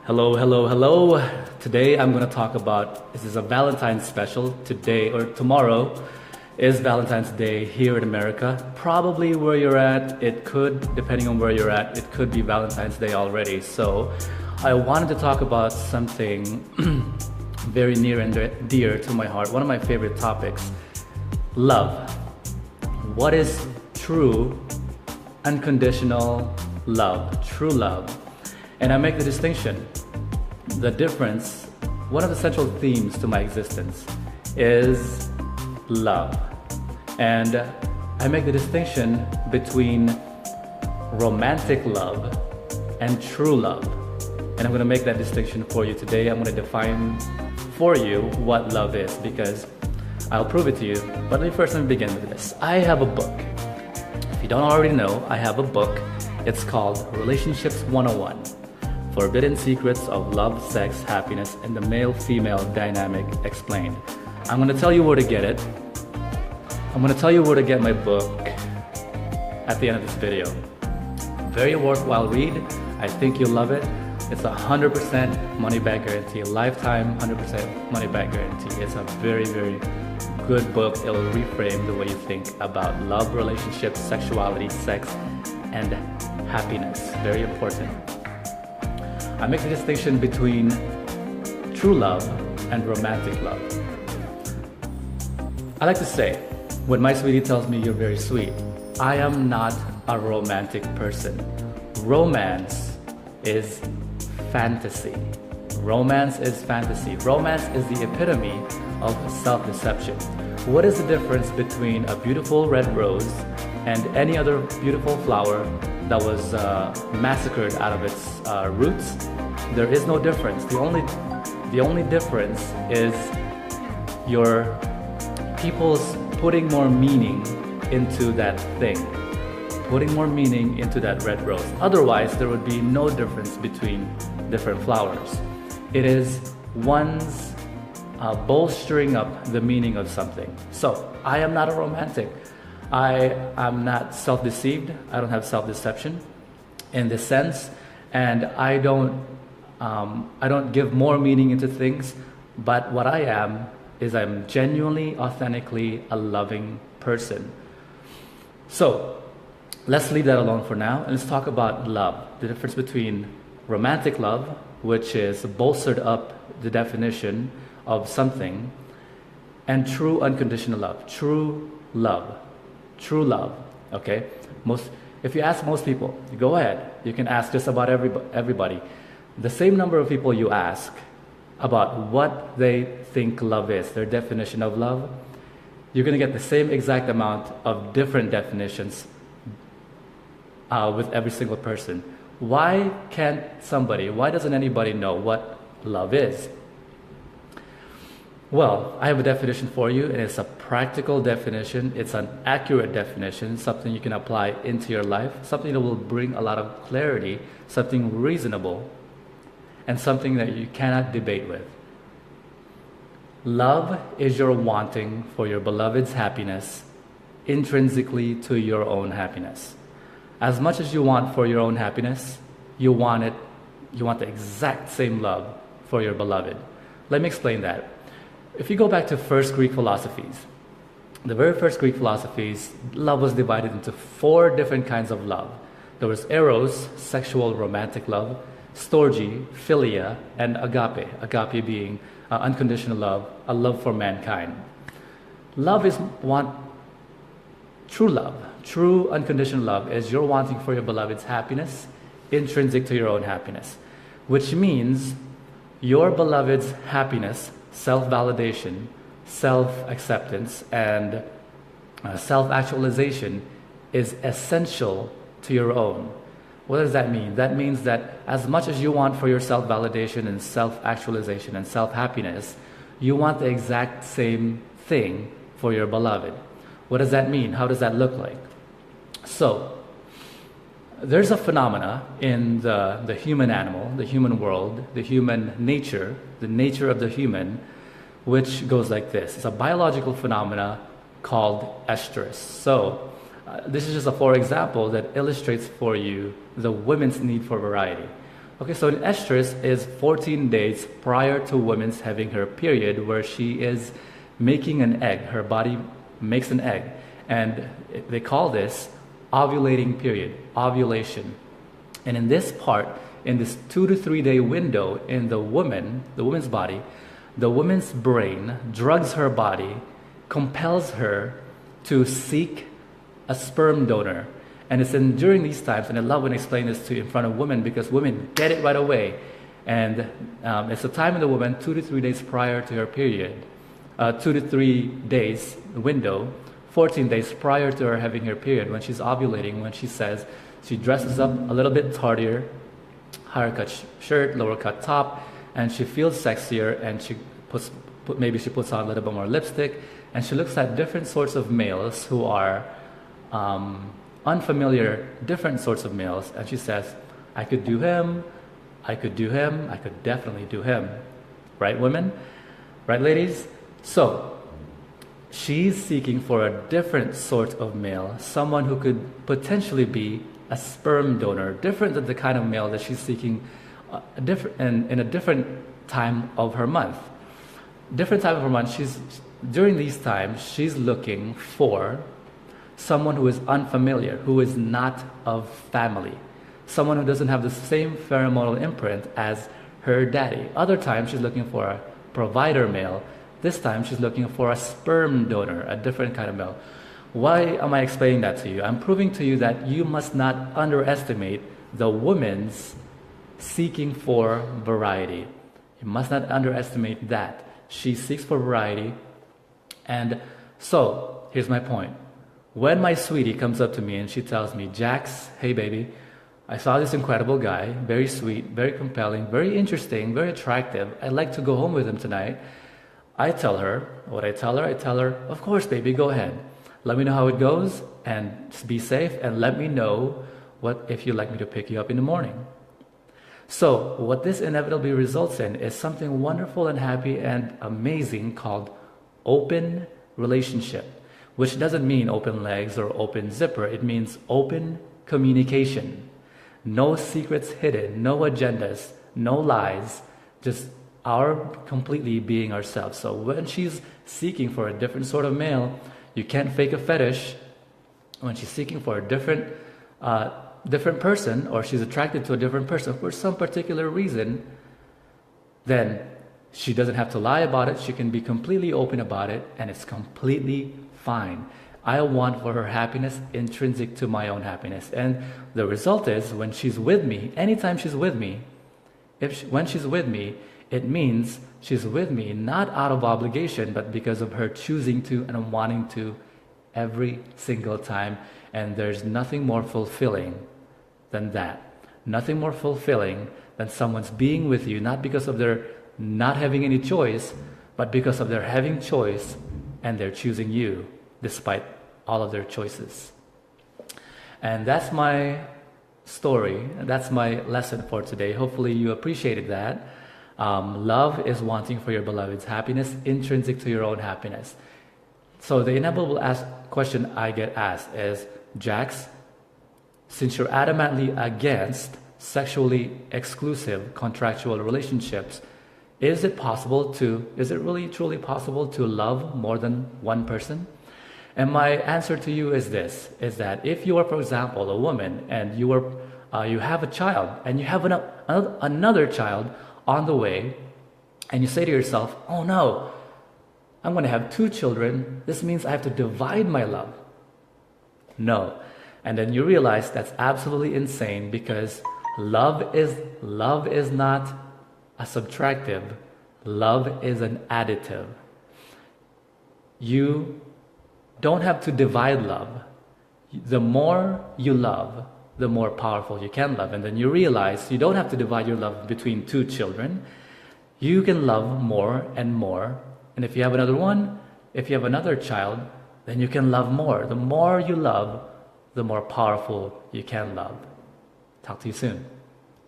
Hello, hello, hello. Today I'm going to talk about this is a Valentine's special. Today or tomorrow is Valentine's Day here in America. Probably where you're at, it could, depending on where you're at, it could be Valentine's Day already. So I wanted to talk about something very near and dear to my heart. One of my favorite topics, love. What is true, unconditional love, true love? And I make the distinction, the difference, one of the central themes to my existence is love. And I make the distinction between romantic love and true love. And I'm going to make that distinction for you today. I'm going to define for you what love is, because I'll prove it to you. But let me begin with this. I have a book. If you don't already know, I have a book. It's called Relationships 101. Forbidden Secrets of Love, Sex, Happiness, and the Male-Female Dynamic Explained. I'm going to tell you where to get it. I'm going to tell you where to get my book at the end of this video. Very worthwhile read. I think you'll love it. It's a 100% money-back guarantee, a lifetime 100% money-back guarantee. It's a very, very good book. It'll reframe the way you think about love, relationships, sexuality, sex, and happiness. Very important. I make the distinction between true love and romantic love. I like to say, when my sweetie tells me you're very sweet, I am not a romantic person. Romance is fantasy. Romance is fantasy. Romance is the epitome of self-deception. What is the difference between a beautiful red rose and any other beautiful flower that was massacred out of its roots? There is no difference. The only difference is your people's putting more meaning into that thing, putting more meaning into that red rose. Otherwise, there would be no difference between different flowers. It is one's bolstering up the meaning of something. So, I am not a romantic. I am not self-deceived. I don't have self-deception in this sense, and I don't give more meaning into things. But what I am is I'm genuinely, authentically a loving person. So let's leave that alone for now, and let's talk about love. The difference between romantic love, which is bolstered up the definition of something, and true unconditional love, true love. True love, okay? If you ask most people, go ahead, you can ask just about everybody. The same number of people you ask about what they think love is, their definition of love, you're going to get the same exact amount of different definitions with every single person. Why doesn't anybody know what love is? Well, I have a definition for you, and it's a practical definition. It's an accurate definition, something you can apply into your life, something that will bring a lot of clarity, something reasonable, and something that you cannot debate with. Love is your wanting for your beloved's happiness intrinsically to your own happiness. As much as you want for your own happiness, you want the exact same love for your beloved. Let me explain that. If you go back to first Greek philosophies, the very first Greek philosophies, love was divided into 4 different kinds of love. There was eros, sexual romantic love, storge, philia, and agape. Agape being unconditional love, a love for mankind. True love, true unconditional love is your wanting for your beloved's happiness, intrinsic to your own happiness, which means your beloved's happiness, self-validation, self-acceptance, and self-actualization is essential to your own. What does that mean? That means that as much as you want for your self-validation and self-actualization and self-happiness, you want the exact same thing for your beloved. What does that mean? How does that look like? So, there's a phenomena in the human animal, the human world, the human nature, the nature of the human, which goes like this. It's a biological phenomena called estrus. So, this is just a for example that illustrates for you the women's need for variety. Okay, so an estrus is 14 days prior to woman's having her period, where she is making an egg. Her body makes an egg. And they call this ovulating period, ovulation. And in this part, in this 2 to 3 day window in the woman's body, the woman's brain drugs her body, compels her to seek a sperm donor. And it's during these times, and I love when I explain this to in front of women, because women get it right away. And it's a time in the woman 2 to 3 days prior to her period, 2 to 3 days window, 14 days prior to her having her period, when she's ovulating, when she says she dresses up a little bit tardier, higher cut shirt, lower cut top, and she feels sexier, and she maybe she puts on a little bit more lipstick, and she looks at different sorts of males who are unfamiliar, different sorts of males, and she says, I could do him, I could do him, I could definitely do him. Right, women? Right, ladies? So, she's seeking for a different sort of male, someone who could potentially be a sperm donor, different than the kind of male that she's seeking in a different time of her month. Different time of her month, during these times, she's looking for someone who is unfamiliar, who is not of family, someone who doesn't have the same pheromonal imprint as her daddy. Other times, she's looking for a provider male. This time, she's looking for a sperm donor, a different kind of male. Why am I explaining that to you? I'm proving to you that you must not underestimate the woman's seeking for variety. You must not underestimate that. She seeks for variety. And so, here's my point. When my sweetie comes up to me and she tells me, Jax, hey baby, I saw this incredible guy, very sweet, very compelling, very interesting, very attractive. I'd like to go home with him tonight. I tell her, what I tell her, of course, baby, go ahead. Let me know how it goes, and be safe, and let me know if you'd like me to pick you up in the morning. So, what this inevitably results in is something wonderful and happy and amazing called open relationship, which doesn't mean open legs or open zipper. It means open communication. No secrets hidden, no agendas, no lies, just our completely being ourselves. So when she's seeking for a different sort of male, you can't fake a fetish. When she's seeking for a different person, or she's attracted to a different person for some particular reason, then she doesn't have to lie about it. She can be completely open about it, and it's completely fine. I want for her happiness intrinsic to my own happiness. And the result is, when she's with me, anytime she's with me, when she's with me, it means she's with me not out of obligation, but because of her choosing to and wanting to every single time. And there's nothing more fulfilling than that. Nothing more fulfilling than someone's being with you, not because of their not having any choice, but because of their having choice and they're choosing you despite all of their choices. And that's my story. That's my lesson for today. Hopefully you appreciated that. Love is wanting for your beloved's happiness, intrinsic to your own happiness. So the inevitable question I get asked is, Jax, since you're adamantly against sexually exclusive contractual relationships, is it really truly possible to love more than one person? And my answer to you is this, is that if you are, for example, a woman, and you have a child, and you have another child on the way, and you say to yourself, oh no, I'm going to have 2 children, this means I have to divide my love. No. And then you realize that's absolutely insane, because love is not a subtractive, love is an additive. You don't have to divide love. The more you love, the more powerful you can love. And then you realize you don't have to divide your love between 2 children. You can love more and more. And if you have another child, then you can love more. The more you love, the more powerful you can love. Talk to you soon.